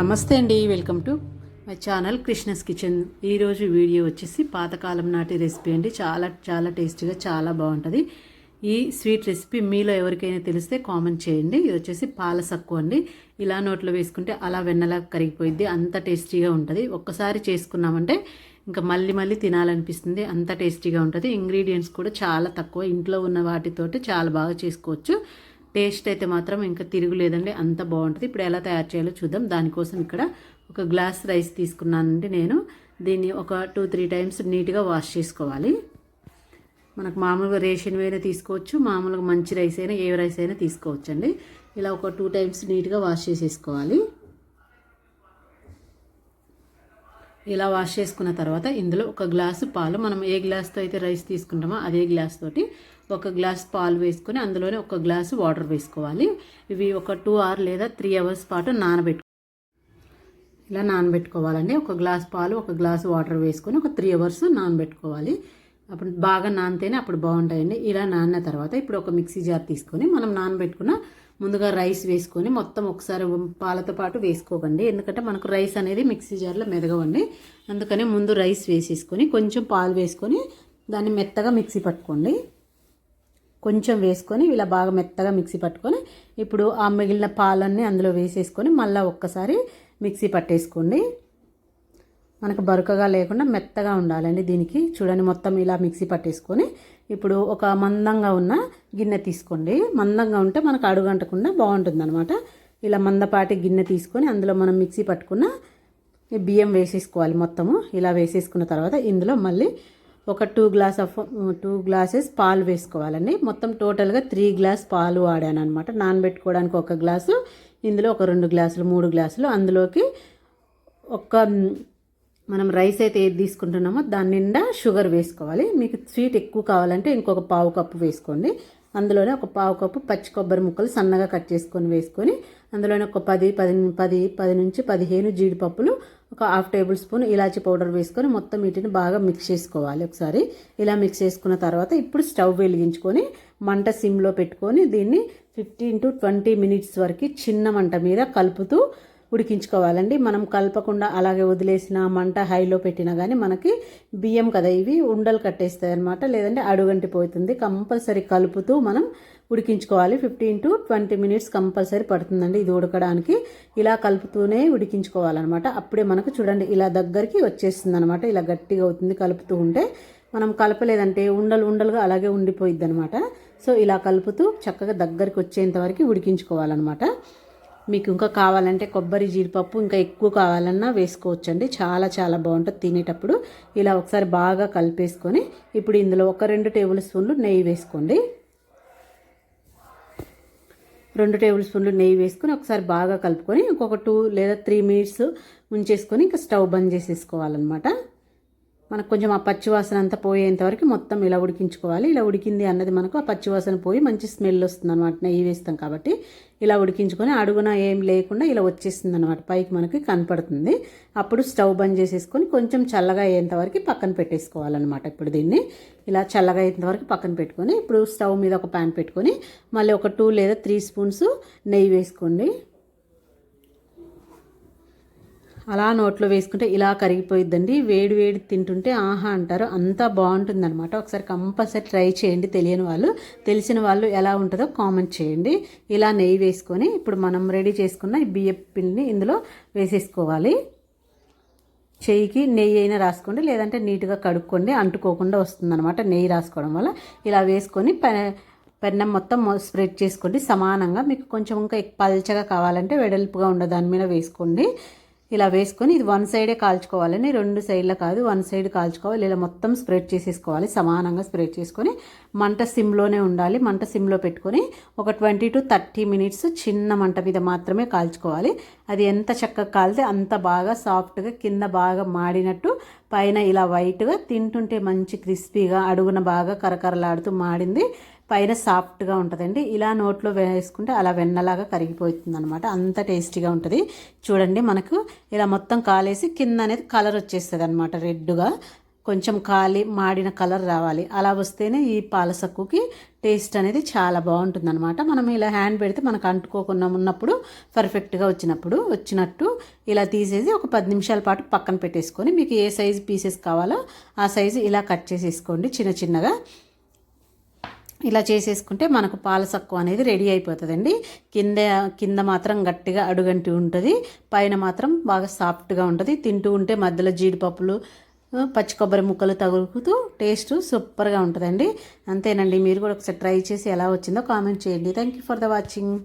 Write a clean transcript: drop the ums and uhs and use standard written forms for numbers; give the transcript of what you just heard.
నమస్తే అండి, welcome to my channel Krishna's kitchen. ఈరోజు వీడియో వచ్చేసి పాతకాలం నాటి రెసిపీ అండి. చాలా చాలా టేస్టీగా చాలా బాగుంటుంది ఈ స్వీట్ రెసిపీ. మీలో ఎవరికైనా తెలిస్తే కామెంట్ చేయండి. ఇది వచ్చేసి పాల సక్కు అండి. ఇలా నోట్లో వేసుకుంటే అలా వెన్నలా కరిగిపోయిద్ది, అంత టేస్టీగా ఉంటుంది. ఒక్కసారి చేసుకున్నామంటే ఇంకా మళ్ళీ మళ్ళీ తినాలనిపిస్తుంది, అంత టేస్టీగా ఉంటుంది. ఇంగ్రీడియంట్స్ కూడా చాలా తక్కువ, ఇంట్లో ఉన్న వాటితోటి చాలా బాగా చేసుకోవచ్చు. టేస్ట్ అయితే మాత్రం ఇంకా తిరుగులేదండి, అంత బాగుంటుంది. ఇప్పుడు ఎలా తయారు చేయాలో చూద్దాం. దానికోసం ఇక్కడ ఒక గ్లాస్ రైస్ తీసుకున్నానండి నేను. దీన్ని ఒక 2-3 టైమ్స్ నీట్గా వాష్ చేసుకోవాలి. మనకు మామూలుగా రేషన్ అయినా తీసుకోవచ్చు, మామూలుగా మంచి రైస్ అయినా ఏ రైస్ అయినా తీసుకోవచ్చు అండి. ఇలా ఒక 2 టైమ్స్ నీట్గా వాష్ చేసేసుకోవాలి. ఇలా వాష్ చేసుకున్న తర్వాత ఇందులో ఒక గ్లాసు పాలు, మనం ఏ గ్లాస్తో అయితే రైస్ తీసుకుంటామో అదే గ్లాస్ తోటి ఒక గ్లాస్ పాలు వేసుకొని అందులోనే ఒక గ్లాసు వాటర్ వేసుకోవాలి. ఇవి ఒక 2 hours లేదా 3 hours పాటు ఇలా నానబెట్టుకోవాలండి. ఒక గ్లాస్ పాలు ఒక గ్లాసు వాటర్ వేసుకొని ఒక 3 hours నానబెట్టుకోవాలి. అప్పుడు బాగా నానితేనే అప్పుడు బాగుంటాయండి. ఇలా నానిన తర్వాత ఇప్పుడు ఒక మిక్సీ జార్ తీసుకొని మనం నానబెట్టుకున్న ముందుగా రైస్ వేసుకొని మొత్తం ఒకసారి పాలతో పాటు వేసుకోకండి, ఎందుకంటే మనకు రైస్ అనేది మిక్సీ జార్లో మెదగవండి. అందుకని ముందు రైస్ వేసేసుకొని కొంచెం పాలు వేసుకొని దాన్ని మెత్తగా మిక్సీ పట్టుకోండి. కొంచెం వేసుకొని ఇలా బాగా మెత్తగా మిక్సీ పట్టుకొని ఇప్పుడు ఆ మిగిలిన పాలన్నీ అందులో వేసేసుకొని మళ్ళీ ఒక్కసారి మిక్సీ పట్టేసుకోండి. మనకు బరుకగా లేకుండా మెత్తగా ఉండాలండి దీనికి. చూడండి, మొత్తం ఇలా మిక్సీ పట్టేసుకొని ఇప్పుడు ఒక మందంగా ఉన్న గిన్నె తీసుకోండి. మందంగా ఉంటే మనకు అడుగంటకుండా బాగుంటుంది అనమాట. ఇలా మందపాటి గిన్నె తీసుకొని అందులో మనం మిక్సీ పట్టుకున్న బియ్యం వేసేసుకోవాలి. మొత్తము ఇలా వేసేసుకున్న తర్వాత ఇందులో మళ్ళీ ఒక 2 glasses పాలు వేసుకోవాలండి. మొత్తం టోటల్గా 3 గ్లాస్ పాలు వాడాను అనమాట. నానబెట్టుకోవడానికి ఒక గ్లాసు, ఇందులో ఒక 2 గ్లాసులు 3 గ్లాసులు. అందులోకి మనం రైస్ అయితే ఏది తీసుకుంటున్నామో దాని నిండా షుగర్ వేసుకోవాలి. మీకు స్వీట్ ఎక్కువ కావాలంటే ఇంకొక 1/2 కప్పు వేసుకోండి. అందులోనే ఒక 1/2 కప్పు పచ్చి కొబ్బరి ముక్కలు సన్నగా కట్ చేసుకొని వేసుకొని అందులోనే ఒక 10 నుంచి 15 జీడిపప్పులు, ఒక 1/2 టేబుల్ స్పూన్ ఇలాచీ పౌడర్ వేసుకొని మొత్తం వీటిని బాగా మిక్స్ చేసుకోవాలి. ఒకసారి ఇలా మిక్స్ చేసుకున్న తర్వాత ఇప్పుడు స్టవ్ వెలిగించుకొని మంట సిమ్లో పెట్టుకొని దీన్ని 15 to 20 minutes వరకు చిన్న మంట మీద కలుపుతూ ఉడికించుకోవాలండి. మనం కలపకుండా అలాగే వదిలేసిన మంట హైలో పెట్టినా కానీ మనకి బియ్యం కదా ఇవి ఉండలు కట్టేస్తాయి అనమాట, లేదంటే అడుగంటిపోతుంది. కంపల్సరీ కలుపుతూ మనం ఉడికించుకోవాలి. 15 to 20 minutes కంపల్సరీ పడుతుందండి ఇది ఉడకడానికి. ఇలా కలుపుతూనే ఉడికించుకోవాలన్నమాట. అప్పుడే మనకు చూడండి ఇలా దగ్గరికి వచ్చేస్తుంది అనమాట. ఇలా గట్టిగా అవుతుంది కలుపుతూ ఉంటే. మనం కలపలేదంటే ఉండలుగా అలాగే ఉండిపోయిద్ది అనమాట. సో ఇలా కలుపుతూ చక్కగా దగ్గరికి వచ్చేంత వరకు ఉడికించుకోవాలన్నమాట. మీకు ఇంకా కావాలంటే కొబ్బరి జీడిపప్పు ఇంకా ఎక్కువ కావాలన్నా వేసుకోవచ్చండి. చాలా చాలా బాగుంటుంది తినేటప్పుడు. ఇలా ఒకసారి బాగా కలిపేసుకొని ఇప్పుడు ఇందులో ఒక 2 టేబుల్ స్పూన్లు నెయ్యి వేసుకోండి. 2 టేబుల్ స్పూన్లు నెయ్యి వేసుకొని ఒకసారి బాగా కలుపుకొని ఇంకొక 2 లేదా 3 minutes ఉంచేసుకొని ఇంకా స్టవ్ బంద్ చేసేసుకోవాలన్నమాట. మనకు కొంచెం ఆ పచ్చివాసన అంతా పోయేంత వరకు మొత్తం ఇలా ఉడికించుకోవాలి. ఇలా ఉడికింది అన్నది మనకు ఆ పచ్చివాసన పోయి మంచి స్మెల్ వస్తుంది అనమాట, నెయ్యి వేస్తాం కాబట్టి. ఇలా ఉడికించుకొని అడుగున ఏం లేకుండా ఇలా వచ్చేస్తుంది అనమాట, పైకి మనకి కనపడుతుంది. అప్పుడు స్టవ్ బంద్ చేసేసుకొని కొంచెం చల్లగా అయ్యేంత వరకు పక్కన పెట్టేసుకోవాలన్నమాట. ఇప్పుడు దీన్ని ఇలా చల్లగా అయ్యేంత వరకు పక్కన పెట్టుకొని ఇప్పుడు స్టవ్ మీద ఒక ప్యాన్ పెట్టుకొని మళ్ళీ ఒక 2 లేదా 3 స్పూన్స్ నెయ్యి వేసుకోండి. అలా నోట్లో వేసుకుంటే ఇలా కరిగిపోయిద్దండి. వేడి వేడి తింటుంటే ఆహా అంటారు, అంతా బాగుంటుంది అనమాట. ఒకసారి కంపల్సరీ ట్రై చేయండి. తెలియని వాళ్ళు, తెలిసిన వాళ్ళు ఎలా ఉంటుందో కామెంట్ చేయండి. ఇలా నెయ్యి వేసుకొని ఇప్పుడు మనం రెడీ చేసుకున్న ఈ బియ్యపు పిండిని ఇందులో వేసేసుకోవాలి. చెయ్యికి నెయ్యి అయినా రాసుకోండి, లేదంటే నీట్గా కడుక్కోండి, అంటుకోకుండా వస్తుంది అనమాట నెయ్యి రాసుకోవడం వల్ల. ఇలా వేసుకొని పెన్నం మొత్తం స్ప్రెడ్ చేసుకోండి సమానంగా. మీకు కొంచెం ఇంకా పల్చగా కావాలంటే వెడల్పుగా ఉన్న దాని మీద వేసుకోండి. ఇలా వేసుకొని ఇది 1 సైడే కాల్చుకోవాలని, 2 సైడ్ల కాదు 1 సైడ్ కాల్చుకోవాలి. ఇలా మొత్తం స్ప్రెడ్ చేసేసుకోవాలి, సమానంగా స్ప్రెడ్ చేసుకొని మంట సిమ్లోనే ఉండాలి. మంట సిమ్లో పెట్టుకొని ఒక 20 to 30 minutes చిన్న మంట మీద మాత్రమే కాల్చుకోవాలి. అది ఎంత చక్కగా కాలితే అంత బాగా సాఫ్ట్గా, కింద బాగా మాడినట్టు, పైన ఇలా వైట్గా, తింటుంటే మంచి క్రిస్పీగా, అడుగున బాగా కరకరలాడుతూ మాడింది, పైన సాఫ్ట్గా ఉంటుందండి. ఇలా నోట్లో వేసుకుంటే అలా వెన్నలాగా కరిగిపోతుంది అనమాట, అంత టేస్టీగా ఉంటుంది. చూడండి మనకు ఇలా మొత్తం కాలేసి కింద అనేది కలర్ వచ్చేస్తుంది అనమాట రెడ్గా. కొంచెం మాడిన కలర్ రావాలి. అలా వస్తేనే ఈ పాలసక్కుకి టేస్ట్ అనేది చాలా బాగుంటుందన్నమాట. మనం ఇలా హ్యాండ్ పెడితే మనకు అంటుకోకుండా ఉన్నప్పుడు పర్ఫెక్ట్గా వచ్చినట్టు ఇలా తీసేసి ఒక 10 నిమిషాల పాటు పక్కన పెట్టేసుకొని మీకు ఏ సైజు పీసెస్ కావాలో ఆ సైజు ఇలా కట్ చేసేసుకోండి చిన్నగా. ఇలా చేసేసుకుంటే మనకు పాలసక్కు అనేది రెడీ అయిపోతుందండి. కింద మాత్రం గట్టిగా అడుగంటి ఉంటుంది, పైన మాత్రం బాగా సాఫ్ట్గా ఉంటుంది. తింటూ ఉంటే మధ్యలో జీడిపప్పులు పచ్చి కొబ్బరి ముక్కలు తగులుతూ టేస్ట్ సూపర్గా ఉంటుందండి. అంతేనండి, మీరు కూడా ఒకసారి ట్రై చేసి ఎలా వచ్చిందో కామెంట్ చేయండి. Thank you for the watching.